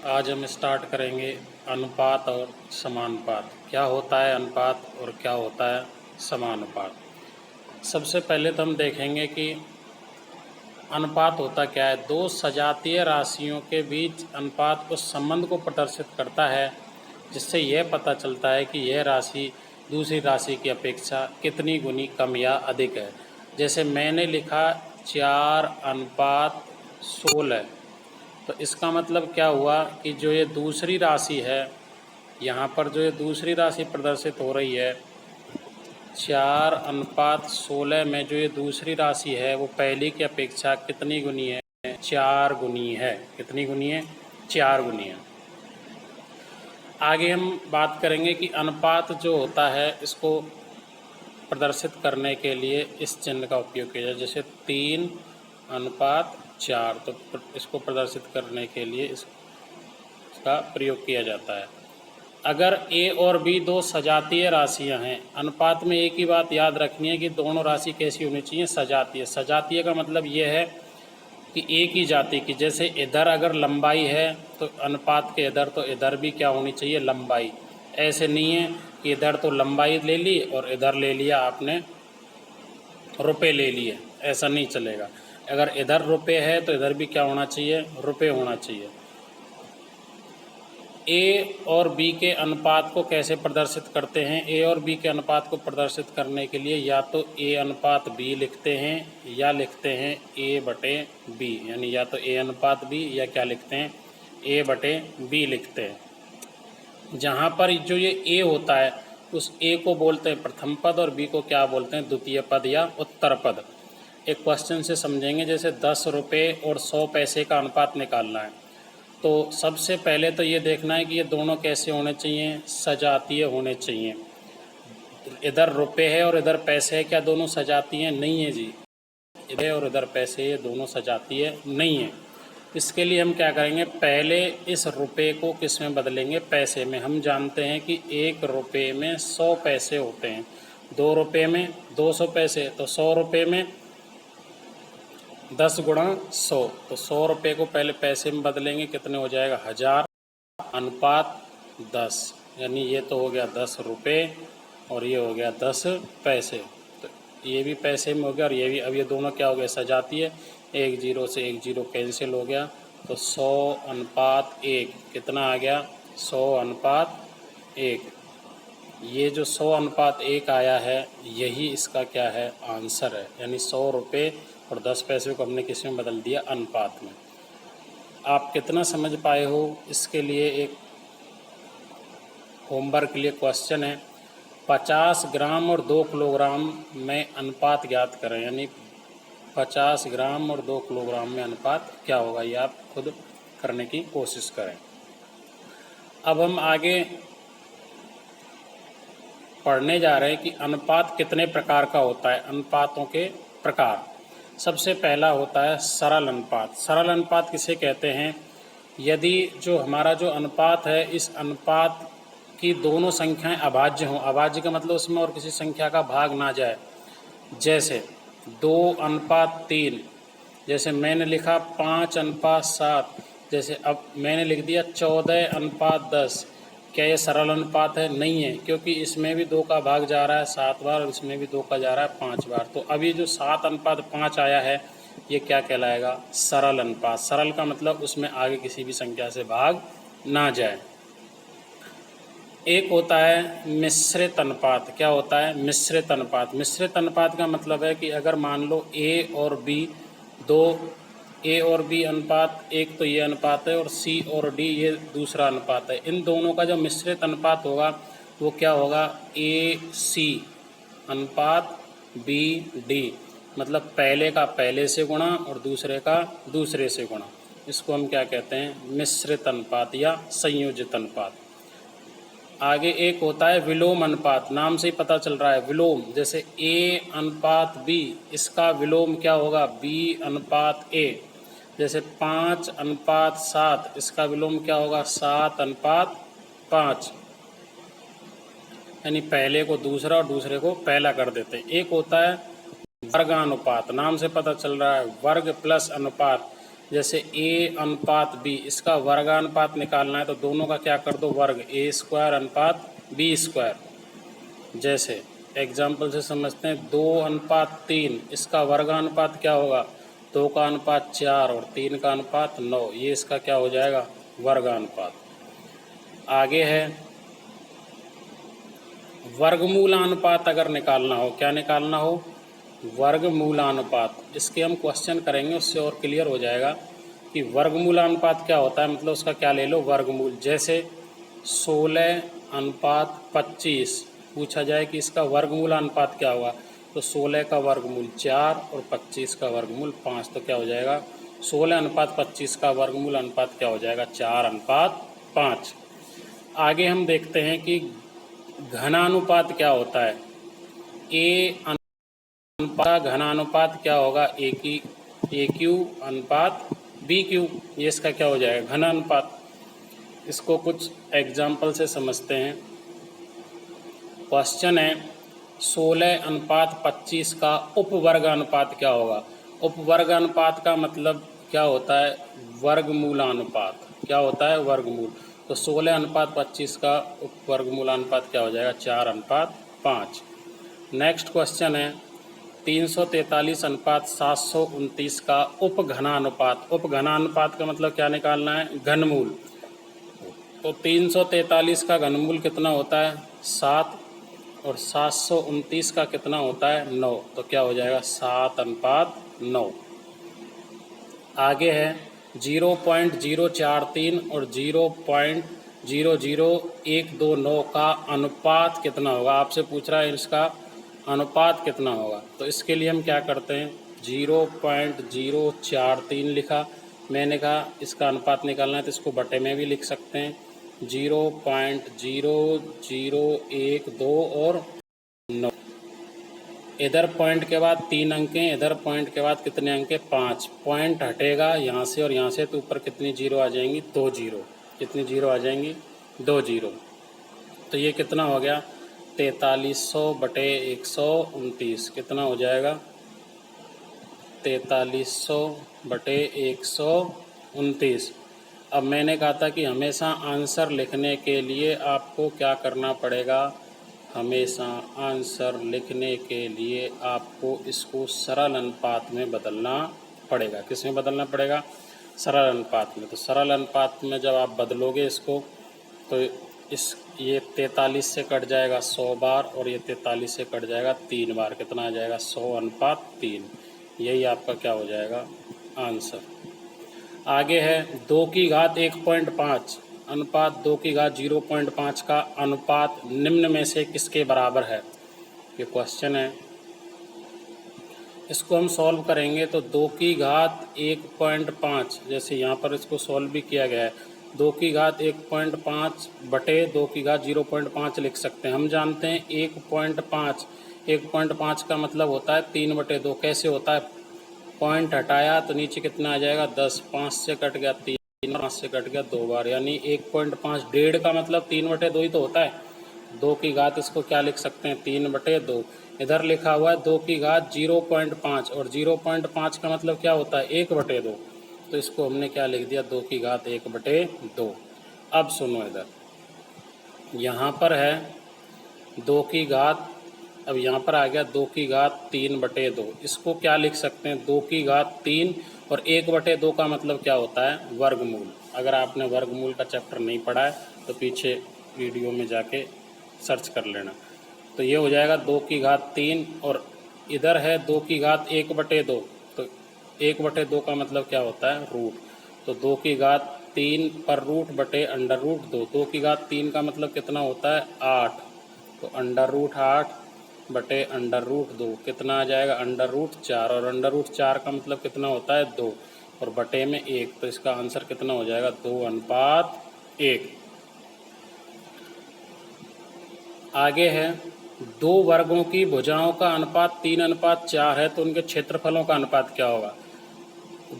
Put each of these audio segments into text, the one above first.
आज हम स्टार्ट करेंगे अनुपात और समानुपात। क्या होता है अनुपात और क्या होता है समानुपात। सबसे पहले तो हम देखेंगे कि अनुपात होता क्या है। दो सजातीय राशियों के बीच अनुपात उस संबंध को प्रदर्शित करता है जिससे यह पता चलता है कि यह राशि दूसरी राशि की अपेक्षा कितनी गुनी कम या अधिक है। जैसे मैंने लिखा 4:16, तो इसका मतलब क्या हुआ कि जो ये दूसरी राशि है, यहाँ पर जो ये दूसरी राशि प्रदर्शित हो रही है 4:16 में, जो ये दूसरी राशि है वो पहली की अपेक्षा कितनी गुनी है? 4 गुनी है। कितनी गुनी है? 4 गुनी है। आगे हम बात करेंगे कि अनुपात जो होता है इसको प्रदर्शित करने के लिए इस चिन्ह का उपयोग किया जाए। जैसे 3:4, तो इसको प्रदर्शित करने के लिए इसका प्रयोग किया जाता है। अगर ए और बी दो सजातीय राशियां हैं, अनुपात में एक ही बात याद रखनी है कि दोनों राशि कैसी होनी चाहिए? सजातीय। सजातीय का मतलब ये है कि एक ही जाति की। जैसे इधर अगर लंबाई है तो अनुपात के इधर तो इधर भी क्या होनी चाहिए? लंबाई। ऐसे नहीं है कि इधर तो लंबाई ले ली और इधर ले लिया आपने रुपए ले लिए, ऐसा नहीं चलेगा। अगर इधर रुपए है तो इधर भी क्या होना चाहिए? रुपए होना चाहिए। ए और बी के अनुपात को कैसे प्रदर्शित करते हैं? ए और बी के अनुपात को प्रदर्शित करने के लिए या तो ए अनुपात बी लिखते हैं या लिखते हैं ए बटे बी, यानी या तो ए अनुपात बी या क्या लिखते हैं? ए बटे बी लिखते हैं। जहाँ पर जो ये ए होता है उस ए को बोलते हैं प्रथम पद और बी को क्या बोलते हैं? द्वितीय पद या उत्तर पद। एक क्वेश्चन से समझेंगे। जैसे 10 रुपये और 100 पैसे का अनुपात निकालना है, तो सबसे पहले तो ये देखना है कि ये दोनों कैसे होने चाहिए? सजातीय होने चाहिए। इधर रुपए है और इधर पैसे है, क्या दोनों सजातीय? नहीं है जी। इधर और इधर पैसे, ये दोनों सजातीय नहीं है। इसके लिए हम क्या करेंगे? पहले इस रुपए को किस में बदलेंगे? पैसे में। हम जानते हैं कि 1 रुपये में 100 पैसे होते हैं, 2 रुपये में 200 पैसे, तो 100 रुपये में 10 गुणा 100, तो 100 रुपये को पहले पैसे में बदलेंगे, कितने हो जाएगा? 1000 अनुपात 10, यानी ये तो हो गया 10 रुपये और ये हो गया 10 पैसे। तो ये भी पैसे में हो गया और ये भी। अब ये दोनों क्या हो गए? सजातीय। 1 0 से 1 0 कैंसिल हो गया, तो 100:1 कितना आ गया? 100:1। ये जो 100:1 आया है यही इसका क्या है? आंसर है। यानी 100 रुपये और 10 पैसे को हमने किस में बदल दिया? अनुपात में। आप कितना समझ पाए हो? इसके लिए एक होमवर्क के लिए क्वेश्चन है। 50 ग्राम और 2 किलोग्राम में अनुपात ज्ञात करें। यानी 50 ग्राम और 2 किलोग्राम में अनुपात क्या होगा, ये आप खुद करने की कोशिश करें। अब हम आगे पढ़ने जा रहे हैं कि अनुपात कितने प्रकार का होता है। अनुपातों के प्रकार। सबसे पहला होता है सरल अनुपात। सरल अनुपात किसे कहते हैं? यदि जो हमारा जो अनुपात है, इस अनुपात की दोनों संख्याएं अभाज्य हों। अभाज्य का मतलब उसमें और किसी संख्या का भाग ना जाए। जैसे 2:3, जैसे मैंने लिखा 5:7, जैसे अब मैंने लिख दिया 14:10। क्या ये सरल अनुपात है? नहीं है, क्योंकि इसमें भी 2 का भाग जा रहा है 7 बार और इसमें भी 2 का जा रहा है 5 बार। तो अभी जो 7:5 आया है ये क्या कहलाएगा? सरल अनुपात। सरल का मतलब उसमें आगे किसी भी संख्या से भाग ना जाए। एक होता है मिश्रित अनुपात। क्या होता है? मिश्रित अनुपात। मिश्रित अनुपात का मतलब है कि अगर मान लो ए और बी दो, ए और बी अनुपात, एक तो ये अनुपात है और सी और डी ये दूसरा अनुपात है। इन दोनों का जो मिश्रित अनुपात होगा वो क्या होगा? ए सी अनुपात बी डी, मतलब पहले का पहले से गुणा और दूसरे का दूसरे से गुणा। इसको हम क्या कहते हैं? मिश्रित अनुपात या संयोजित अनुपात। आगे एक होता है विलोम अनुपात। नाम से ही पता चल रहा है विलोम। जैसे A:B, इसका विलोम क्या होगा? B:A। जैसे 5:7, इसका विलोम क्या होगा? 7:5। यानी पहले को दूसरा और दूसरे को पहला कर देते हैं। एक होता है वर्गानुपात। नाम से पता चल रहा है वर्ग प्लस अनुपात। जैसे ए अनुपात बी, इसका वर्गानुपात निकालना है तो दोनों का क्या कर दो वर्ग, ए स्क्वायर अनुपात बी स्क्वायर। जैसे एग्जाम्पल से समझते हैं 2:3, इसका वर्गानुपात क्या होगा, 2 का अनुपात 4 और 3 का अनुपात 9, ये इसका क्या हो जाएगा वर्गानुपात। आगे है वर्गमूलानुपात अगर निकालना हो, क्या निकालना हो, वर्गमूलानुपात। इसके हम क्वेश्चन करेंगे, उससे और क्लियर हो जाएगा कि वर्गमूलानुपात क्या होता है, मतलब उसका क्या ले लो वर्गमूल। जैसे 16:25 पूछा जाए कि इसका वर्गमूलानुपात क्या होगा, तो 16 का वर्गमूल 4 और 25 का वर्गमूल 5, तो क्या हो जाएगा 16:25 का वर्गमूल अनुपात क्या हो जाएगा 4:5। आगे हम देखते हैं कि घनानुपात क्या होता है, ए अनुपात घनानुपात क्या होगा, ए क्यू अनुपात बी क्यू, ये इसका क्या हो जाएगा घनानुपात। इसको कुछ एग्जाम्पल से समझते हैं। क्वेश्चन है 16:25 का उपवर्ग अनुपात क्या होगा। उपवर्ग अनुपात का मतलब क्या होता है वर्गमूलानुपात, क्या होता है वर्गमूल। तो 16:25 का उपवर्गमूलानुपात क्या हो जाएगा 4:5। नेक्स्ट क्वेश्चन है 343:729 का उपघनानुपात। उपघनानुपात का मतलब क्या निकालना है घनमूल। तो 343 का घनमूल कितना होता है 7 और 729 का कितना होता है 9, तो क्या हो जाएगा 7:9। आगे है 0.043 और 0.00129 का अनुपात कितना होगा। आपसे पूछ रहा है इसका अनुपात कितना होगा, तो इसके लिए हम क्या करते हैं 0.043 लिखा, मैंने कहा इसका अनुपात निकालना है तो इसको बटे में भी लिख सकते हैं 0.0012 और 9। इधर पॉइंट के बाद 3 अंक हैं, इधर पॉइंट के बाद कितने अंक हैं 5। पॉइंट हटेगा यहाँ से और यहाँ से, तो ऊपर कितनी जीरो आ जाएंगी 2 जीरो, कितनी जीरो आ जाएंगी 2 जीरो। तो ये कितना हो गया 4300/129, कितना हो जाएगा 4300/129। अब मैंने कहा था कि हमेशा आंसर लिखने के लिए आपको क्या करना पड़ेगा, हमेशा आंसर लिखने के लिए आपको इसको सरल अनुपात में बदलना पड़ेगा। किस में बदलना पड़ेगा सरल अनुपात में। तो सरल अनुपात में जब आप बदलोगे इसको तो ये 43 से कट जाएगा 100 बार और ये 43 से कट जाएगा 3 बार, कितना आ जाएगा 100:3। यही आपका क्या हो जाएगा आंसर। आगे है 2 की घात 1.5 अनुपात 2 की घात 0.5 का अनुपात निम्न में से किसके बराबर है, ये क्वेश्चन है। इसको हम सॉल्व करेंगे तो 2 की घात 1.5, जैसे यहाँ पर इसको सॉल्व भी किया गया है, 2 की घात 1.5 बटे 2 की घात 0.5 लिख सकते हैं। हम जानते हैं 1.5 का मतलब होता है 3/2। कैसे होता है, पॉइंट हटाया तो नीचे कितना आ जाएगा 10, 5 से कट गया 3, 5 से कट गया 2 बार, यानी 1.5। 1.5 का मतलब 3/2 ही तो होता है। 2 की घात इसको क्या लिख सकते हैं 3/2। इधर लिखा हुआ है 2 की घात 0.5 और 0.5 का मतलब क्या होता है 1/2, तो इसको हमने क्या लिख दिया 2 की घात 1/2। अब सुनो इधर यहाँ पर है 2 की घात, अब यहाँ पर आ गया 2 की घात 3/2, इसको क्या लिख सकते हैं 2 की घात 3 और 1/2 का मतलब क्या होता है वर्गमूल। अगर आपने वर्गमूल का चैप्टर नहीं पढ़ा है तो पीछे वीडियो में जाके सर्च कर लेना। तो ये हो जाएगा 2 की घात 3 और इधर है 2 की घात 1/2, तो 1/2 का मतलब क्या होता है रूट। तो 2 की घात 3 पर रूट बटे √2। 2 की घात 3 का मतलब कितना होता है 8, तो √8 बटे √2 कितना आ जाएगा √4 और √4 का मतलब कितना होता है 2 और बटे में 1, तो इसका आंसर कितना हो जाएगा 2:1। आगे है 2 वर्गों की भुजाओं का अनुपात 3:4 है तो उनके क्षेत्रफलों का अनुपात क्या होगा।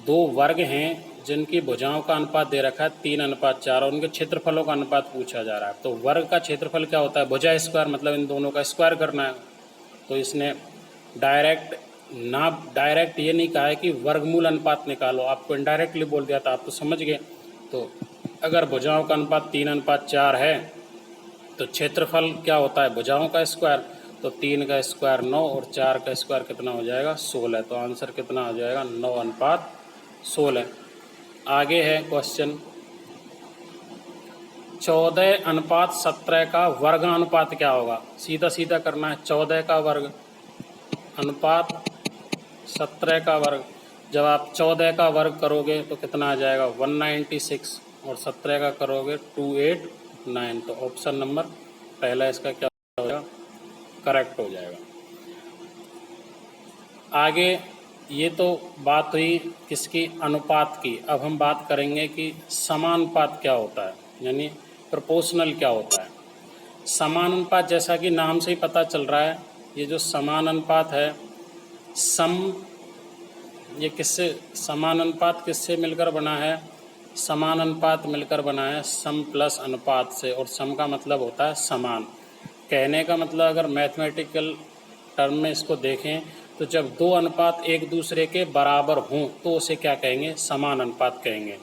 2 वर्ग हैं जिनकी भुजाओं का अनुपात दे रखा है 3:4 और उनके क्षेत्रफलों का अनुपात पूछा जा रहा है। तो वर्ग का क्षेत्रफल क्या होता है भुजा स्क्वायर, मतलब इन दोनों का स्क्वायर करना है। तो इसने डायरेक्ट ना डायरेक्ट ये नहीं कहा है कि वर्गमूल अनुपात निकालो, आपको इनडायरेक्टली बोल दिया था, आप तो समझ गए। तो अगर भुजाओं का अनुपात 3:4 है तो क्षेत्रफल क्या होता है भुजाओं का स्क्वायर, तो 3 का स्क्वायर 9 और 4 का स्क्वायर कितना हो जाएगा 16। तो आंसर कितना हो जाएगा 9:16। आगे है क्वेश्चन 14:17 का वर्ग अनुपात क्या होगा। सीधा सीधा करना है, 14 का वर्ग अनुपात 17 का वर्ग। जब आप 14 का वर्ग करोगे तो कितना आ जाएगा 196 और 17 का करोगे 289। तो ऑप्शन नंबर पहला इसका क्या हो जाएगा करेक्ट हो जाएगा। आगे ये तो बात हुई किसकी अनुपात की। अब हम बात करेंगे कि समानुपात क्या होता है, यानी प्रोपोर्शनल क्या होता है। समानुपात जैसा कि नाम से ही पता चल रहा है, ये जो समानुपात है ये किससे समानुपात किससे मिलकर बना है, समानुपात मिलकर बना है सम प्लस अनुपात से। और सम का मतलब होता है समान। कहने का मतलब अगर मैथमेटिकल टर्म में इसको देखें तो जब दो अनुपात एक दूसरे के बराबर हों तो उसे क्या कहेंगे समान अनुपात कहेंगे।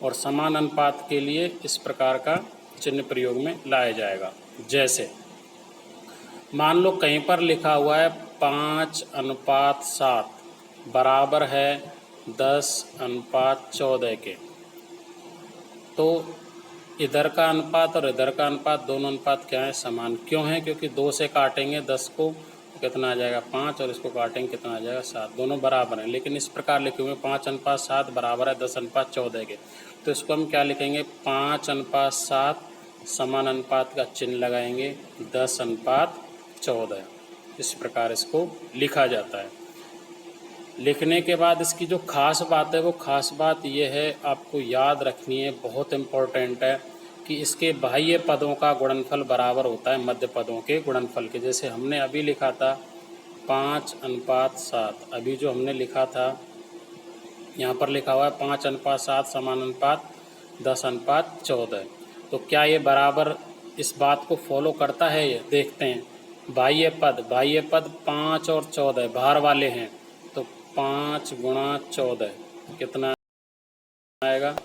और समान अनुपात के लिए इस प्रकार का चिन्ह प्रयोग में लाया जाएगा। जैसे मान लो कहीं पर लिखा हुआ है 5:7 बराबर है 10:14 के, तो इधर का अनुपात और इधर का अनुपात दोनों अनुपात क्या है समान। क्यों है, क्योंकि 2 से काटेंगे 10 को कितना आ जाएगा 5 और इसको काटेंगे कितना आ जाएगा 7, दोनों बराबर हैं। लेकिन इस प्रकार लिखे हुए 5:7 बराबर है 10:14 के, तो इसको हम क्या लिखेंगे 5:7 समान अनुपात का चिन्ह लगाएंगे 10:14। इस प्रकार इसको लिखा जाता है। लिखने के बाद इसकी जो खास बात है वो खास बात ये है आपको याद रखनी है, बहुत इम्पोर्टेंट है कि इसके बाह्य पदों का गुणनफल बराबर होता है मध्य पदों के गुणनफल के। जैसे हमने अभी लिखा था 5:7, अभी जो हमने लिखा था यहाँ पर लिखा हुआ है 5:7 समानुपात 10:14। तो क्या ये बराबर इस बात को फॉलो करता है, ये देखते हैं। बाह्य पद 5 और 14 बाहर वाले हैं, तो 5 × 14 कितना आएगा।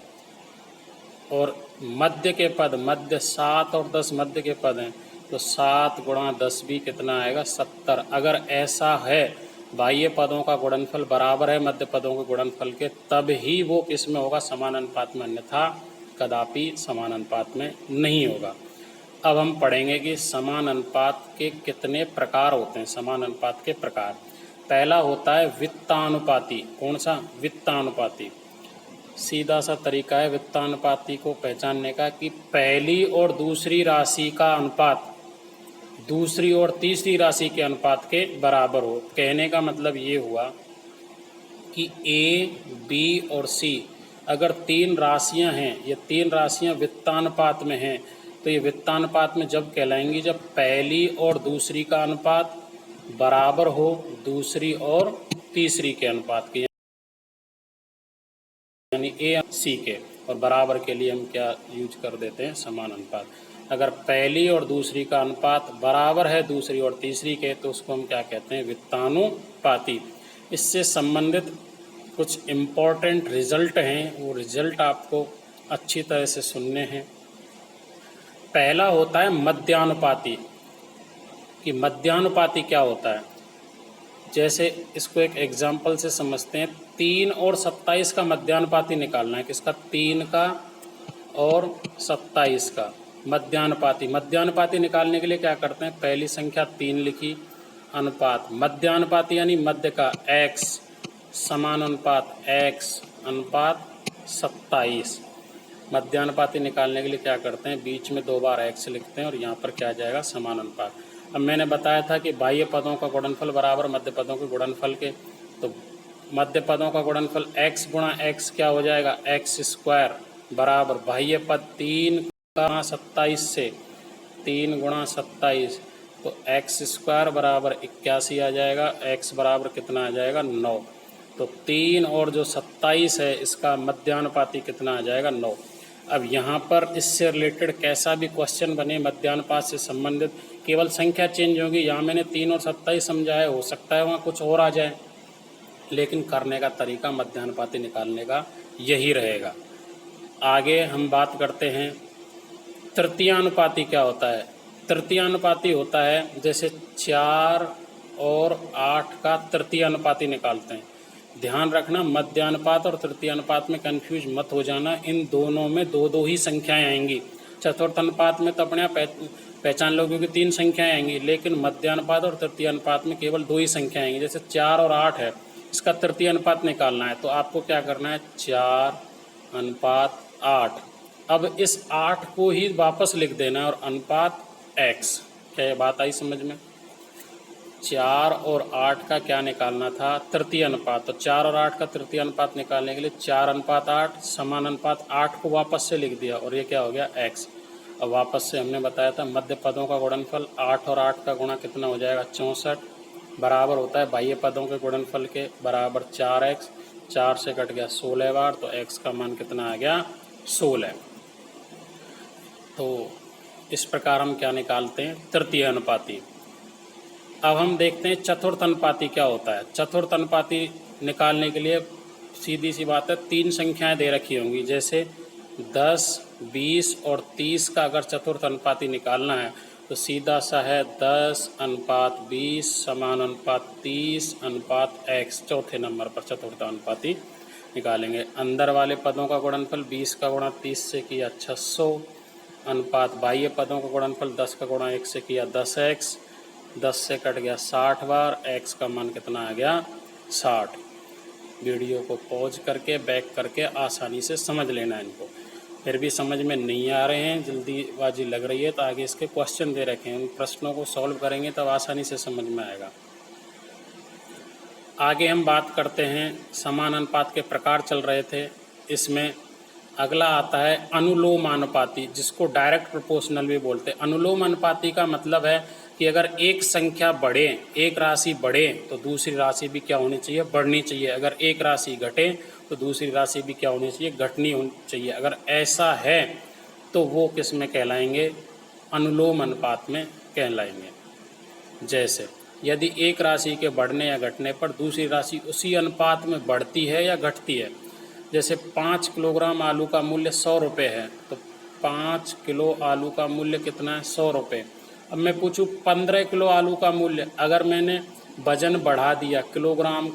और मध्य के पद मध्य 7 और 10 मध्य के पद हैं, तो 7 × 10 भी कितना आएगा 70। अगर ऐसा है बाह्य पदों का गुणनफल बराबर है मध्य पदों के गुणनफल के, तब ही वो किस में होगा समान अनुपात में, अन्यथा कदापि समान अनुपात में नहीं होगा। अब हम पढ़ेंगे कि समान अनुपात के कितने प्रकार होते हैं। समान अनुपात के प्रकार, पहला होता है वित्तानुपाती। कौन सा वित्तानुपाती। सीधा सा तरीका है वित्तानुपाती को पहचानने का कि पहली और दूसरी राशि का अनुपात दूसरी और तीसरी राशि के अनुपात के बराबर हो। कहने का मतलब ये हुआ कि ए, बी और सी अगर 3 राशियां हैं, ये 3 राशियां वित्तानुपात में हैं, तो ये वित्तानुपात में जब कहलाएंगी जब पहली और दूसरी का अनुपात बराबर हो दूसरी और तीसरी के अनुपात के, यानी ए सी के। और बराबर के लिए हम क्या यूज कर देते हैं समान अनुपात। अगर पहली और दूसरी का अनुपात बराबर है दूसरी और तीसरी के, तो उसको हम क्या कहते हैं वित्तानुपाती। इससे संबंधित कुछ इम्पोर्टेंट रिजल्ट हैं, वो रिजल्ट आपको अच्छी तरह से सुनने हैं। पहला होता है मध्यानुपाती। कि मध्यानुपाती क्या होता है, जैसे इसको एक एग्जाम्पल से समझते हैं। 3 और 27 का मध्यानुपाती निकालना है, किसका 3 का और 27 का मध्यानुपाती। मध्यानुपाती निकालने के लिए क्या करते हैं, पहली संख्या 3 लिखी, अनुपात मध्यानुपाती यानी मध्य का x समानुपात x अनुपात 27। मध्यानुपाती निकालने के लिए क्या करते हैं, बीच में 2 बार x लिखते हैं और यहाँ पर क्या आ जाएगा समानुपात। अब मैंने बताया था कि बाह्य पदों का गुणनफल बराबर मध्य पदों के गुणनफल के, तो मध्य पदों का गुणनफल x × x क्या हो जाएगा x² बराबर बाह्य पद 3 × 27 से 3 × 27, तो x² बराबर 81 आ जाएगा। x बराबर कितना आ जाएगा 9। तो 3 और जो 27 है इसका मध्यानुपाती कितना आ जाएगा 9। अब यहाँ पर इससे रिलेटेड कैसा भी क्वेश्चन बने मध्यानुपात से संबंधित, केवल संख्या चेंज होगी। यहाँ मैंने 3 और 27 समझाया, हो सकता है वहाँ कुछ और आ जाए, लेकिन करने का तरीका मध्यानुपाती निकालने का यही रहेगा। आगे हम बात करते हैं तृतीयानुपाती क्या होता है। तृतीयानुपाती होता है जैसे 4 और 8 का तृतीयानुपाती निकालते हैं। ध्यान रखना, मध्यानुपात और तृतीयानुपात में कंफ्यूज मत हो जाना। इन दोनों में दो दो ही संख्याएं आएंगी। चतुर्थ अनुपात में तो अपने आप पहचान लो क्योंकि 3 संख्याएं आएंगी, लेकिन मध्यानुपात और तृतीयानुपात में केवल 2 ही संख्याएं आएंगी। जैसे 4 और 8 है, इसका तृतीयानुपात निकालना है तो आपको क्या करना है, 4:8। अब इस 8 को ही वापस लिख देना है और अनुपात x। क्या ये बात आई समझ में? 4 और 8 का क्या निकालना था, तृतीय अनुपात। तो 4 और 8 का तृतीय अनुपात निकालने के लिए 4:8 समान अनुपात 8 को वापस से लिख दिया और ये क्या हो गया, x। अब वापस से हमने बताया था मध्य पदों का गुणनफल 8 और 8 का गुणा कितना हो जाएगा, 64, बराबर होता है बाह्य पदों के गुणनफल के बराबर 4x। 4 से कट गया 16 बार, तो x का मान कितना आ गया, 16। तो इस प्रकार हम क्या निकालते हैं, तृतीय अनुपाती। अब हम देखते हैं चतुर्थ अनुपाती क्या होता है। चतुर्थ अनुपाती निकालने के लिए सीधी सी बात है, 3 संख्याएं दे रखी होंगी। जैसे 10, 20 और 30 का अगर चतुर्थ अनुपाती निकालना है तो सीधा सा है 10:20 समान अनुपात 30:x। चौथे नंबर पर चतुर्थ अनुपाती निकालेंगे। अंदर वाले पदों का गुणनफल 20 का गुणा 30 से किया 600, अनुपात बाह्य पदों का गुणनफल 10 का गुणा 1 से किया 10x। 10 से कट गया 60 बार, x का मान कितना आ गया, 60। वीडियो को पॉज करके बैक करके आसानी से समझ लेना इनको। फिर भी समझ में नहीं आ रहे हैं, जल्दीबाजी लग रही है, तो आगे इसके क्वेश्चन दे रखे हैं, उन प्रश्नों को सॉल्व करेंगे तब आसानी से समझ में आएगा। आगे हम बात करते हैं, समान अनुपात के प्रकार चल रहे थे, इसमें अगला आता है अनुलोमानुपाती, जिसको डायरेक्ट प्रोपोर्शनल भी बोलते हैं। अनुलोमानुपाती का मतलब है कि अगर एक संख्या बढ़े, एक राशि बढ़े तो दूसरी राशि भी क्या होनी चाहिए, बढ़नी चाहिए। अगर एक राशि घटे तो दूसरी राशि भी क्या होनी चाहिए, घटनी होनी चाहिए। अगर ऐसा है तो वो किस में कहलाएंगे, अनुलोम अनुपात में कहलाएंगे। जैसे यदि एक राशि के बढ़ने या घटने पर दूसरी राशि उसी अनुपात में बढ़ती है या घटती है। जैसे 5 किलोग्राम आलू का मूल्य 100 रुपये है, तो 5 किलो आलू का मूल्य कितना है, 100 रुपये। अब मैं पूछूं 15 किलो आलू का मूल्य, अगर मैंने वजन बढ़ा दिया, किलोग्राम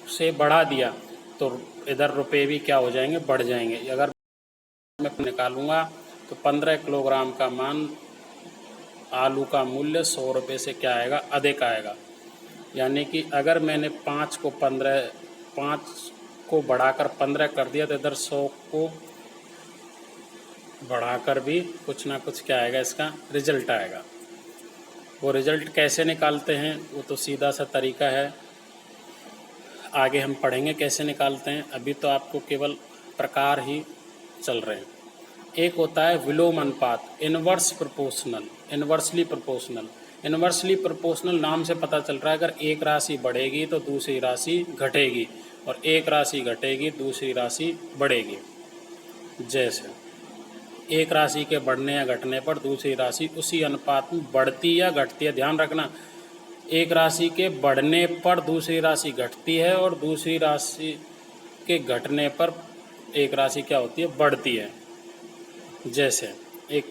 से बढ़ा दिया, तो इधर रुपये भी क्या हो जाएंगे, बढ़ जाएंगे। अगर मैं निकालूंगा तो 15 किलोग्राम का मान, आलू का मूल्य 100 रुपये से क्या आएगा, अधिक आएगा। यानी कि अगर मैंने 5 को बढ़ाकर 15 कर दिया तो इधर 100 को बढ़ाकर भी कुछ ना कुछ क्या आएगा, इसका रिजल्ट आएगा। वो रिजल्ट कैसे निकालते हैं, वो तो सीधा सा तरीका है, आगे हम पढ़ेंगे कैसे निकालते हैं। अभी तो आपको केवल प्रकार ही चल रहे हैं। एक होता है विलोम अनुपात, inverse proportional, inversely proportional. Inversely proportional नाम से पता चल रहा है, अगर एक राशि बढ़ेगी तो दूसरी राशि घटेगी और एक राशि घटेगी दूसरी राशि बढ़ेगी। जैसे एक राशि के बढ़ने या घटने पर दूसरी राशि उसी अनुपात में बढ़ती या घटती है। ध्यान रखना, एक राशि के बढ़ने पर दूसरी राशि घटती है और दूसरी राशि के घटने पर एक राशि क्या होती है, बढ़ती है। जैसे एक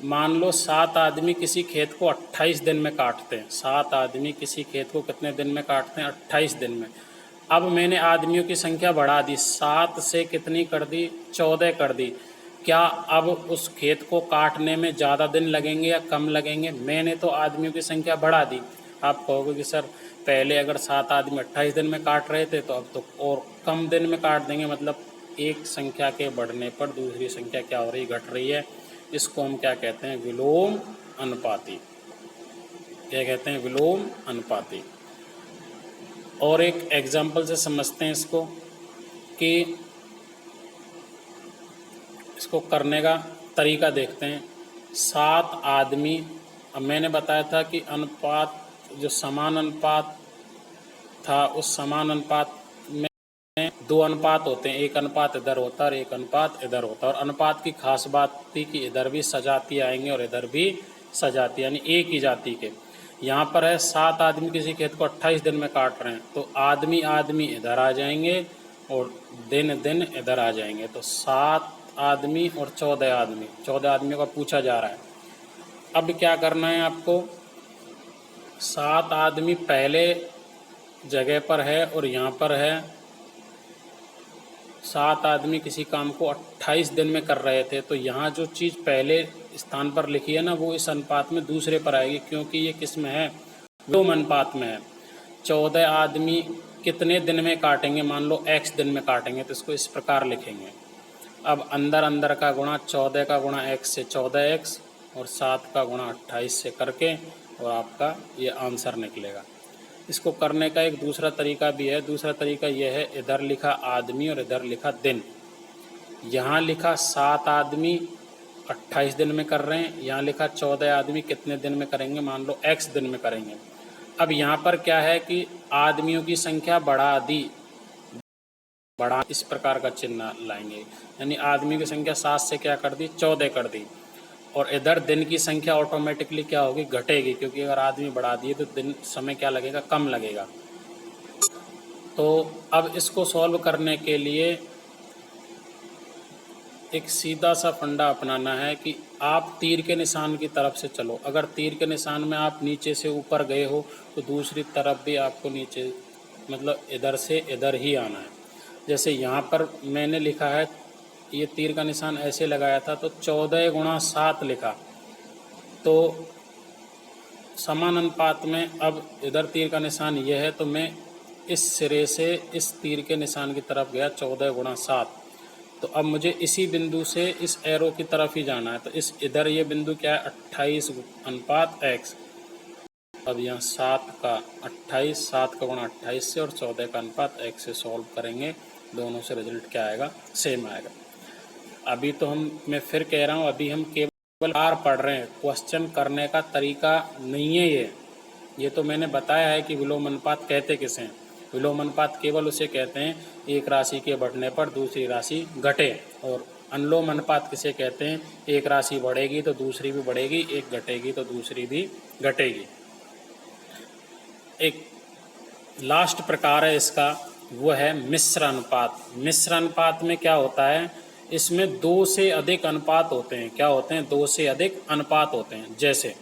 मान लो 7 आदमी किसी खेत को 28 दिन में काटते हैं। 7 आदमी किसी खेत को कितने दिन में काटते हैं, 28 दिन में। अब मैंने आदमियों की संख्या बढ़ा दी, 7 से कितनी कर दी, 14 कर दी। क्या अब उस खेत को काटने में ज़्यादा दिन लगेंगे या कम लगेंगे? मैंने तो आदमियों की संख्या बढ़ा दी। आप कहोगे कि सर पहले अगर 7 आदमी 28 दिन में काट रहे थे तो अब तो और कम दिन में काट देंगे। मतलब एक संख्या के बढ़ने पर दूसरी संख्या क्या हो रही, घट रही है। इसको हम क्या कहते हैं, विलोम अनुपाती। क्या कहते हैं, विलोम अनुपाती। और एक एग्जाम्पल से समझते हैं इसको, कि इसको करने का तरीका देखते हैं। 7 आदमी, अब मैंने बताया था कि अनुपात जो समान अनुपात था, उस समान अनुपात में 2 अनुपात होते हैं, एक अनुपात इधर होता है और एक अनुपात इधर होता है। और अनुपात की खास बात थी कि इधर भी सजाती आएंगे और इधर भी सजाती, यानी एक ही जाति के। यहाँ पर है 7 आदमी किसी खेत को 28 दिन में काट रहे हैं, तो आदमी आदमी इधर आ जाएंगे और दिन दिन इधर आ जाएंगे। तो 7 आदमी और 14 आदमी, 14 आदमियों का पूछा जा रहा है। अब क्या करना है आपको, 7 आदमी पहले जगह पर है और यहाँ पर है 7 आदमी किसी काम को 28 दिन में कर रहे थे, तो यहाँ जो चीज़ पहले स्थान पर लिखी है ना, वो इस अनुपात में दूसरे पर आएगी, क्योंकि ये किस में है, विलोम अनुपात में है। 14 आदमी कितने दिन में काटेंगे, मान लो x दिन में काटेंगे, तो इसको इस प्रकार लिखेंगे। अब अंदर अंदर का गुणा 14 का गुणा x से 14x और 7 का गुणा 28 से करके और आपका ये आंसर निकलेगा। इसको करने का एक दूसरा तरीका भी है। दूसरा तरीका यह है, इधर लिखा आदमी और इधर लिखा दिन। यहाँ लिखा 7 आदमी 28 दिन में कर रहे हैं, यहाँ लिखा 14 आदमी कितने दिन में करेंगे, मान लो x दिन में करेंगे। अब यहाँ पर क्या है कि आदमियों की संख्या बढ़ा दी, बढ़ा इस प्रकार का चिन्ह लाएंगे, यानी आदमी की संख्या 7 से क्या कर दी, 14 कर दी। और इधर दिन की संख्या ऑटोमेटिकली क्या होगी, घटेगी, क्योंकि अगर आदमी बढ़ा दिए तो दिन समय क्या लगेगा, कम लगेगा। तो अब इसको सॉल्व करने के लिए एक सीधा सा फंडा अपनाना है कि आप तीर के निशान की तरफ से चलो। अगर तीर के निशान में आप नीचे से ऊपर गए हो तो दूसरी तरफ भी आपको नीचे, मतलब इधर से इधर ही आना है। जैसे यहाँ पर मैंने लिखा है, ये तीर का निशान ऐसे लगाया था, तो 14 गुणा 7 लिखा, तो समान अनुपात में अब इधर तीर का निशान ये है, तो मैं इस सिरे से इस तीर के निशान की तरफ गया 14 गुणा 7। तो अब मुझे इसी बिंदु से इस एरो की तरफ ही जाना है, तो इस इधर ये बिंदु क्या है, 28 अनुपात x। अब यहाँ 7 का 28, 7 का गुणा 28 से और 14 का अनुपात x से सॉल्व करेंगे, दोनों से रिजल्ट क्या आएगा, सेम आएगा। अभी तो मैं फिर कह रहा हूँ, अभी हम केवल आर पढ़ रहे हैं, क्वेश्चन करने का तरीका नहीं है ये तो मैंने बताया है कि विलोम अनुपात कहते किसे हैं। विलोम अनुपात केवल उसे कहते हैं एक राशि के बढ़ने पर दूसरी राशि घटे, और अनुलोम अनुपात किसे कहते हैं, एक राशि बढ़ेगी तो दूसरी भी बढ़ेगी, एक घटेगी तो दूसरी भी घटेगी। एक लास्ट प्रकार है इसका, वो है मिश्र अनुपात। मिश्र अनुपात में क्या होता है, इसमें 2 से अधिक अनुपात होते हैं। क्या होते हैं, 2 से अधिक अनुपात होते हैं। जैसे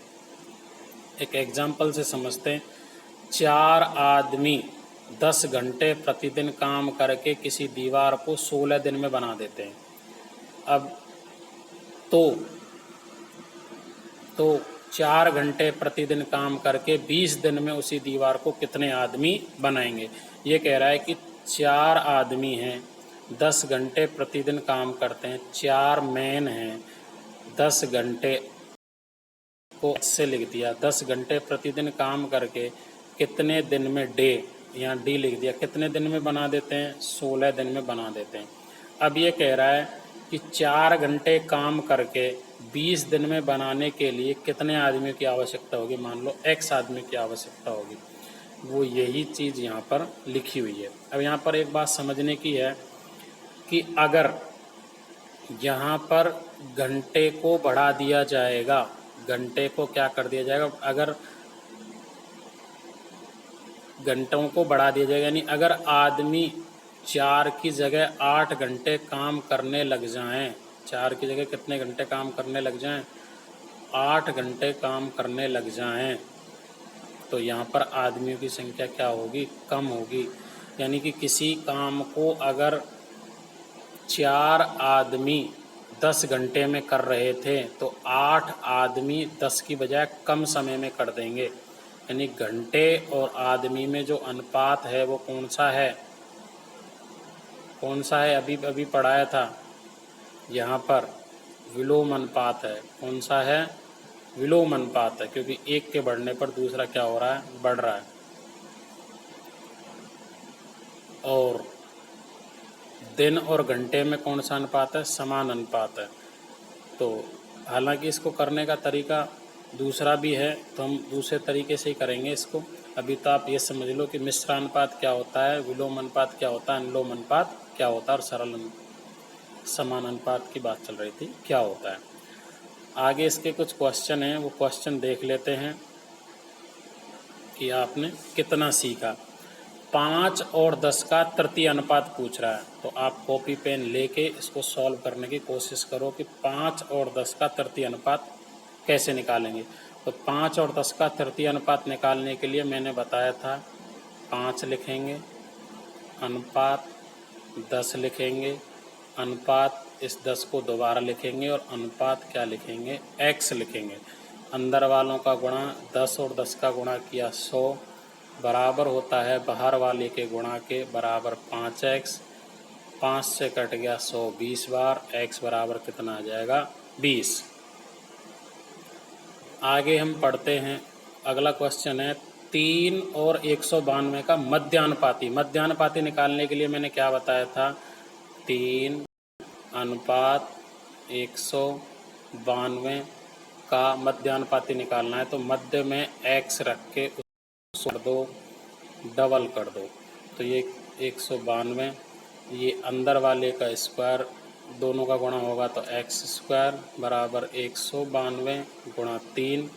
एक एग्जाम्पल से समझते हैं, 4 आदमी 10 घंटे प्रतिदिन काम करके किसी दीवार को 16 दिन में बना देते हैं। अब तो 4 घंटे प्रतिदिन काम करके 20 दिन में उसी दीवार को कितने आदमी बनाएंगे। ये कह रहा है कि 4 आदमी हैं, 10 घंटे प्रतिदिन काम करते हैं, 4 मैन हैं, 10 घंटे को से लिख दिया, 10 घंटे प्रतिदिन काम करके कितने दिन में डे, यहाँ डी लिख दिया, कितने दिन में बना देते हैं, 16 दिन में बना देते हैं। अब ये कह रहा है कि 4 घंटे काम करके 20 दिन में बनाने के लिए कितने आदमियों की आवश्यकता होगी, मान लो x आदमी की आवश्यकता होगी। वो यही चीज़ यहाँ पर लिखी हुई है। अब यहाँ पर एक बात समझने की है कि अगर यहाँ पर घंटे को बढ़ा दिया जाएगा, घंटे को क्या कर दिया जाएगा, अगर घंटों को बढ़ा दिया जाएगा, यानी अगर आदमी 4 की जगह 8 घंटे काम करने लग जाएं, 4 की जगह कितने घंटे काम करने लग जाएं, 8 घंटे काम करने लग जाएं, तो यहाँ पर आदमियों की संख्या क्या होगी, कम होगी। यानी कि किसी काम को अगर 4 आदमी 10 घंटे में कर रहे थे तो 8 आदमी 10 की बजाय कम समय में कर देंगे। यानी घंटे और आदमी में जो अनुपात है वो कौन सा है, कौन सा है, अभी अभी पढ़ाया था, यहाँ पर विलोम अनुपात है। कौन सा है, विलोम अनुपात है, क्योंकि एक के बढ़ने पर दूसरा क्या हो रहा है, बढ़ रहा है। और दिन और घंटे में कौन सा अनुपात है, समान अनुपात है। तो हालांकि इसको करने का तरीका दूसरा भी है, तो हम दूसरे तरीके से ही करेंगे इसको। अभी तो आप ये समझ लो कि मिश्र अनुपात क्या होता है, विलोम अनुपात क्या होता है, अनुलोम अनुपात क्या होता है, और सरल समान अनुपात की बात चल रही थी क्या होता है। आगे इसके कुछ क्वेश्चन हैं, वो क्वेश्चन देख लेते हैं। कि आपने कितना सीखा। 5 और 10 का तृतीय अनुपात पूछ रहा है, तो आप कॉपी पेन लेके इसको सॉल्व करने की कोशिश करो कि 5 और 10 का तृतीय अनुपात कैसे निकालेंगे। तो 5 और 10 का तृतीय अनुपात निकालने के लिए मैंने बताया था 5 लिखेंगे, अनुपात 10 लिखेंगे, अनुपात इस 10 को दोबारा लिखेंगे और अनुपात क्या लिखेंगे, x लिखेंगे। अंदर वालों का गुणा 10 और 10 का गुणा किया 100 बराबर होता है बाहर वाले के गुणा के बराबर 5x। 5 से कट गया 100 20 बार, x बराबर कितना आ जाएगा 20। आगे हम पढ़ते हैं, अगला क्वेश्चन है 3 और 192 का मध्यानुपाती। मध्यानुपाती निकालने के लिए मैंने क्या बताया था, 3 अनुपात 192 का मध्यानुपाती निकालना है। तो मध्य में x रख के उसको कर दो, डबल कर दो, तो ये 192, ये अंदर वाले का स्क्वायर दोनों का गुणा होगा तो x स्क्वायर बराबर 192 गुणा 3,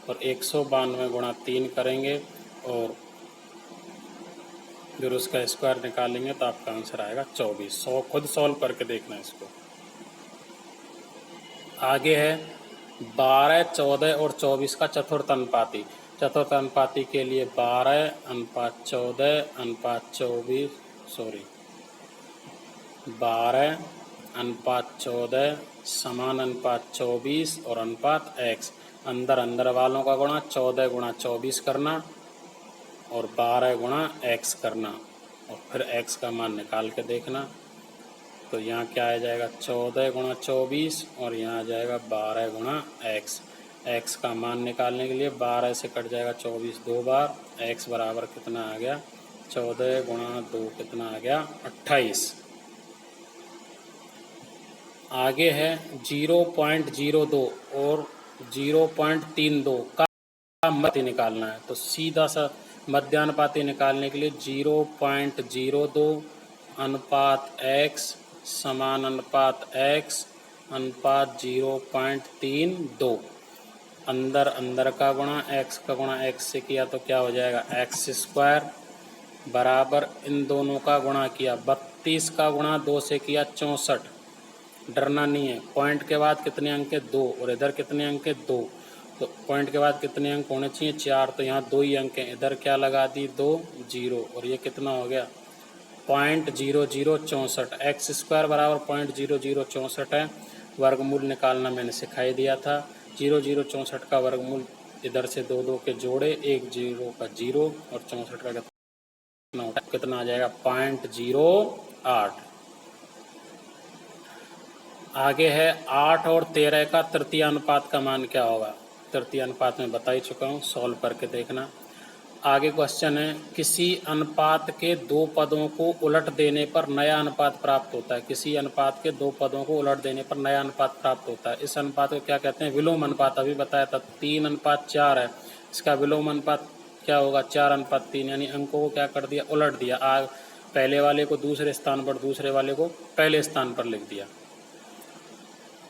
और 192 गुणा 3 करेंगे और फिर उसका स्क्वायर निकालेंगे तो आपका आंसर आएगा 24। खुद सॉल्व करके देखना इसको। आगे है 12, 14 और 24 का चतुर्थ अनुपाती। चतुर्थ अनुपाती के लिए 12 अनुपात 14 अनुपात 24 12 अनुपात 14 समान अनुपात 24 और अनुपात x। अंदर अंदर वालों का गुणा 14 गुणा 24 करना और 12 गुणा x करना और फिर x का मान निकाल के देखना। तो यहाँ क्या आ जाएगा 14 गुणा 24 और यहाँ आ जाएगा 12 गुणा x। x का मान निकालने के लिए 12 से कट जाएगा 24 दो बार, x बराबर कितना आ गया 14 गुणा 2 कितना आ गया 28। आगे है 0.02 और 0.32 का मध्य निकालना है। तो सीधा सा मध्यानुपाती निकालने के लिए 0.02 अनुपात x समान अनुपात x अनुपात 0.32। अंदर अंदर का गुणा x का गुणा x से किया तो क्या हो जाएगा x स्क्वायर बराबर इन दोनों का गुणा किया 32 का गुणा 2 से किया 64। डरना नहीं है, पॉइंट के बाद कितने अंक है 2 और इधर कितने अंक है 2, तो पॉइंट के बाद कितने अंक होने चाहिए 4, तो यहाँ 2 ही अंक हैं, इधर क्या लगा दी 2 0 और ये कितना हो गया 0.0064। एक्स स्क्वायर बराबर 0.0064 है। वर्गमूल निकालना मैंने सिखाई दिया था। 0.0064 का वर्गमूल इधर से 2 2 के जोड़े, 1 0 का 0 और 64 का कितना आ जाएगा 0.08। आगे है 8 और 13 का तृतीय अनुपात का मान क्या होगा। तृतीय अनुपात में बता ही चुका हूँ, सॉल्व करके देखना। आगे क्वेश्चन है किसी अनुपात के दो पदों को उलट देने पर नया अनुपात प्राप्त होता है। किसी अनुपात के दो पदों को उलट देने पर नया अनुपात प्राप्त होता है। इस अनुपात को क्या कहते हैं, विलोम अनुपात। अभी बताया था 3 अनुपात 4 है, इसका विलोम अनुपात क्या होगा 4 अनुपात 3, यानी अंकों को क्या कर दिया उलट दिया। पहले वाले को दूसरे स्थान पर, दूसरे वाले को पहले स्थान पर लिख दिया।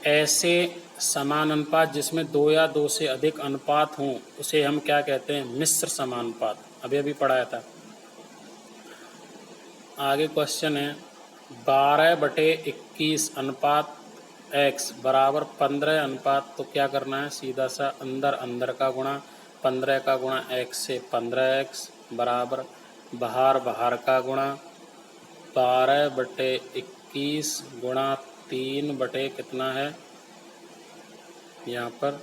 ऐसे समान अनुपात जिसमें 2 या 2 से अधिक अनुपात हों उसे हम क्या कहते हैं, मिश्र समानुपात। अभी पढ़ाया था। आगे क्वेश्चन है 12/21 अनुपात x बराबर 15 अनुपात। तो क्या करना है, सीधा सा अंदर अंदर का गुणा 15 का गुणा x से 15x बराबर बाहर बाहर का गुणा 12/21 गुणा 3 बटे कितना है यहाँ पर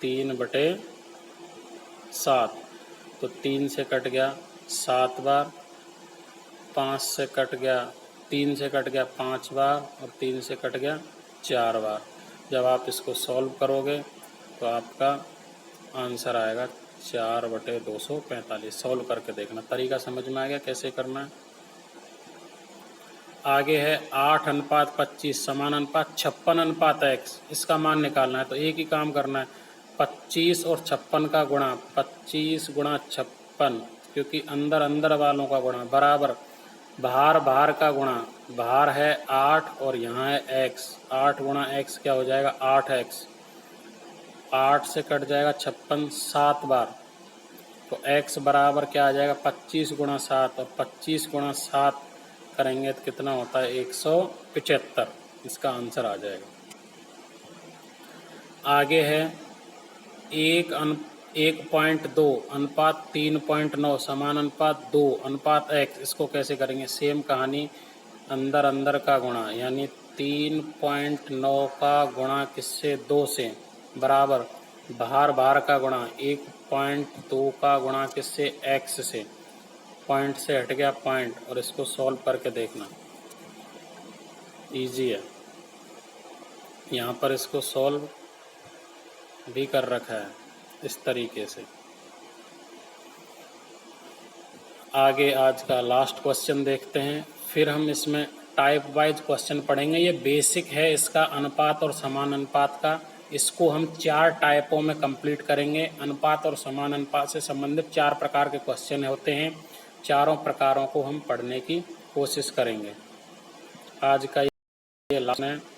3/7। तो 3 से कट गया 7 बार, 5 से कट गया 3 से कट गया 5 बार और 3 से कट गया 4 बार। जब आप इसको सॉल्व करोगे तो आपका आंसर आएगा 4/245। सॉल्व करके देखना, तरीका समझ में आ गया कैसे करना है। आगे है 8 अनुपात 25 समान अनुपात 56 अनुपात x। इसका मान निकालना है। तो एक ही काम करना है, 25 और 56 का गुणा 25 गुणा 56, क्योंकि अंदर अंदर वालों का गुणा बराबर बाहर बाहर का गुणा। बाहर है 8 और यहाँ है x, 8 गुणा x क्या हो जाएगा 8x 8 से कट जाएगा 56 7 बार, तो x बराबर क्या आ जाएगा 25 गुणा 7, और 25 गुणा 7 करेंगे तो कितना होता है 175, इसका आंसर आ जाएगा। आगे है 1.2 अनुपात 3.9 समानुपात 2 अनुपात x, इसको कैसे करेंगे? सेम कहानी, अंदर अंदर का गुणा, यानी 3.9 का गुणा किससे? 2 से, बराबर बाहर बाहर का गुणा 1.2 का गुणा किससे? x से, पॉइंट से हट गया पॉइंट, और इसको सॉल्व करके देखना, इजी है। यहाँ पर इसको सॉल्व भी कर रखा है इस तरीके से। आगे आज का लास्ट क्वेश्चन देखते हैं, फिर हम इसमें टाइप वाइज क्वेश्चन पढ़ेंगे। ये बेसिक है इसका अनुपात और समान अनुपात का, इसको हम 4 टाइपों में कंप्लीट करेंगे। अनुपात और समान अनुपात से संबंधित 4 प्रकार के क्वेश्चन होते हैं, चारों प्रकारों को हम पढ़ने की कोशिश करेंगे। आज का ये लास्ट है।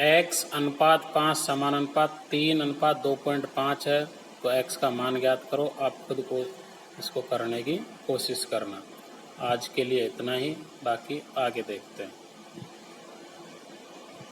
x अनुपात 5 समानुपात 3 अनुपात 2.5 है, तो x का मान ज्ञात करो। आप खुद को इसको करने की कोशिश करना। आज के लिए इतना ही, बाकी आगे देखते हैं।